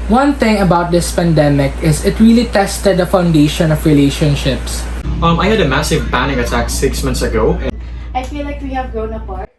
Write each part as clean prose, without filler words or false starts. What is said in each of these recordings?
One thing about this pandemic is it really tested the foundation of relationships. I had a massive panic attack 6 months ago. I feel like we have grown apart.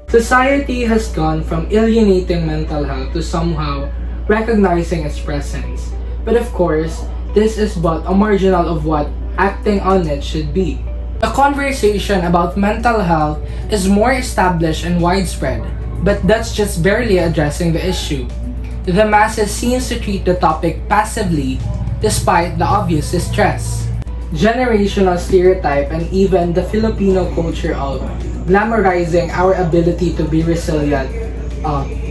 Society has gone from alienating mental health to somehow recognizing its presence. But of course, this is but a marginal of what acting on it should be. The conversation about mental health is more established and widespread, but that's just barely addressing the issue. The masses seems to treat the topic passively despite the obvious distress. Generational stereotype and even the Filipino culture of glamorizing our ability to be resilient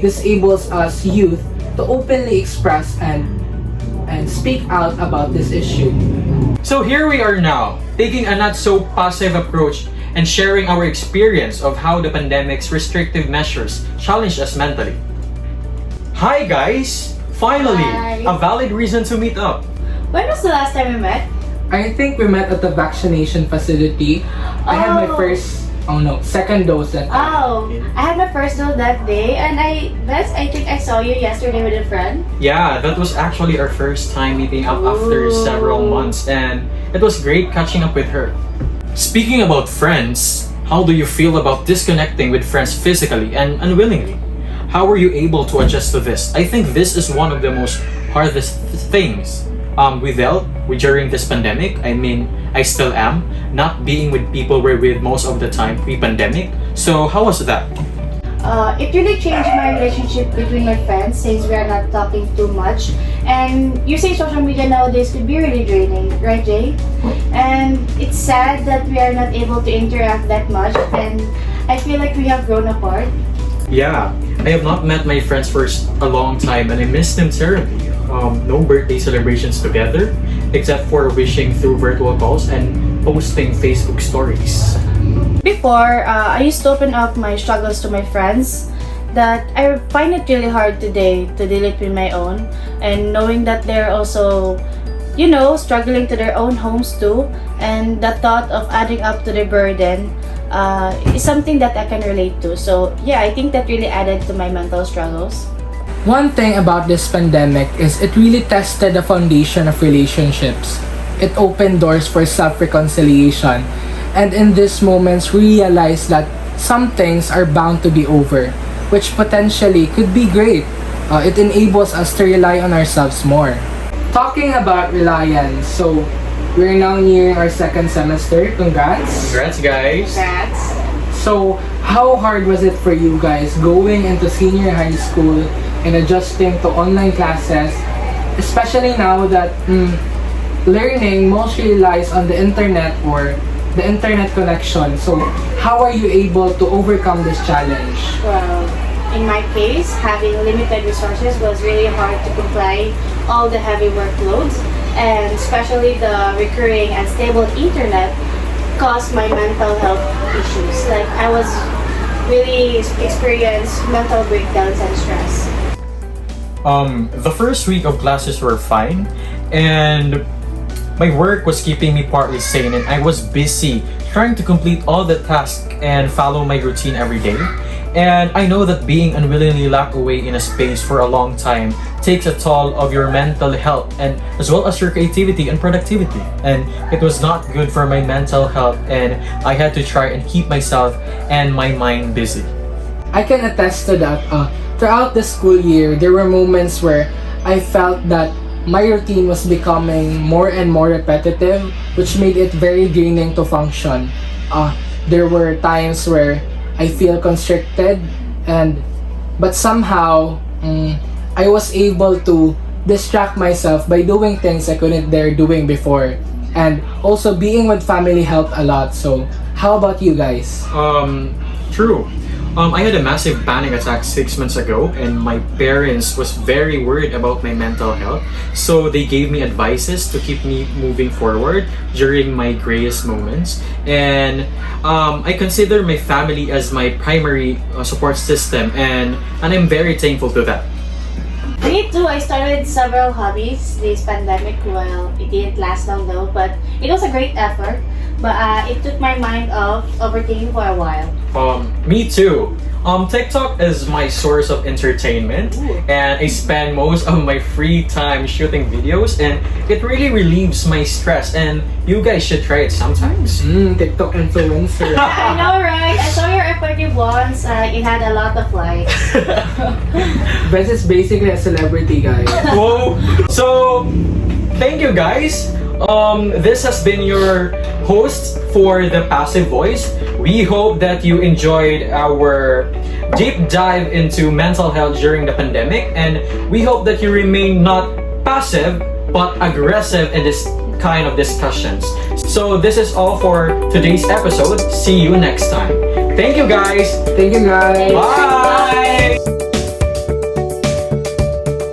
disables us youth to openly express and speak out about this issue. So here we are now, taking a not so passive approach and sharing our experience of how the pandemic's restrictive measures challenged us mentally. Hi guys! Finally, Hi. a valid reason to meet up. When was the last time we met? I think we met at the vaccination facility. I had my second dose that time. Oh, I had my first dose that day, and I think I saw you yesterday with a friend. Yeah, that was actually our first time meeting up after Ooh. several months, and it was great catching up with her. Speaking about friends, how do you feel about disconnecting with friends physically and unwillingly? How were you able to adjust to this? I think this is one of the most hardest things we dealt with during this pandemic. I mean, I still am, not being with people we're with most of the time pre-pandemic. So how was that? It really changed my relationship between my friends since we are not talking too much. And using social media nowadays could be really draining, right, Jay? And it's sad that we are not able to interact that much, and I feel like we have grown apart. Yeah, I have not met my friends for a long time and I miss them terribly. No birthday celebrations together, except for wishing through virtual calls and posting Facebook stories. Before, I used to open up my struggles to my friends, that I find it really hard today to deal it with my own, and knowing that they're also, struggling to their own homes too, and the thought of adding up to their burden is something that I can relate to. So yeah, I think that really added to my mental struggles. One thing about this pandemic is it really tested the foundation of relationships. It opened doors for self-reconciliation, and in these moments we realize that some things are bound to be over, which potentially could be great. It enables us to rely on ourselves more. Talking about reliance, so we're now nearing our second semester. Congrats! Congrats, guys! Congrats. So, how hard was it for you guys going into senior high school and adjusting to online classes, especially now that learning mostly relies on the internet or the internet connection? So, how are you able to overcome this challenge? Well, in my case, having limited resources was really hard to comply all the heavy workloads, and especially the recurring and stable internet caused my mental health issues. Like, I was really experienced mental breakdowns and stress. The first week of classes were fine, and my work was keeping me partly sane, and I was busy trying to complete all the tasks and follow my routine every day. And I know that being unwillingly locked away in a space for a long time takes a toll of your mental health and as well as your creativity and productivity. And it was not good for my mental health, and I had to try and keep myself and my mind busy. I can attest to that. Throughout the school year, there were moments where I felt that my routine was becoming more and more repetitive, which made it very draining to function. There were times where I feel constricted, but somehow I was able to distract myself by doing things I couldn't dare doing before. And also being with family helped a lot. So how about you guys? True. I had a massive panic attack 6 months ago, and my parents was very worried about my mental health. So they gave me advices to keep me moving forward during my grayest moments. And I consider my family as my primary support system, and I'm very thankful to that. Me too. I started several hobbies this pandemic. Well, it didn't last long though, but it was a great effort. But it took my mind off overthinking for a while. Me too. TikTok is my source of entertainment, and I spend most of my free time shooting videos, and it really relieves my stress. And you guys should try it sometimes. TikTok influencer. I know, right? I saw your effective once. It had a lot of likes. Venz is basically a celebrity, guys. Whoa! So, thank you guys. This has been your host for The Passive Voice. We hope that you enjoyed our deep dive into mental health during the pandemic, and we hope that you remain not passive but aggressive in this kind of discussions. So this is all for today's episode. See you next time. Thank you guys. Thank you, guys. Bye.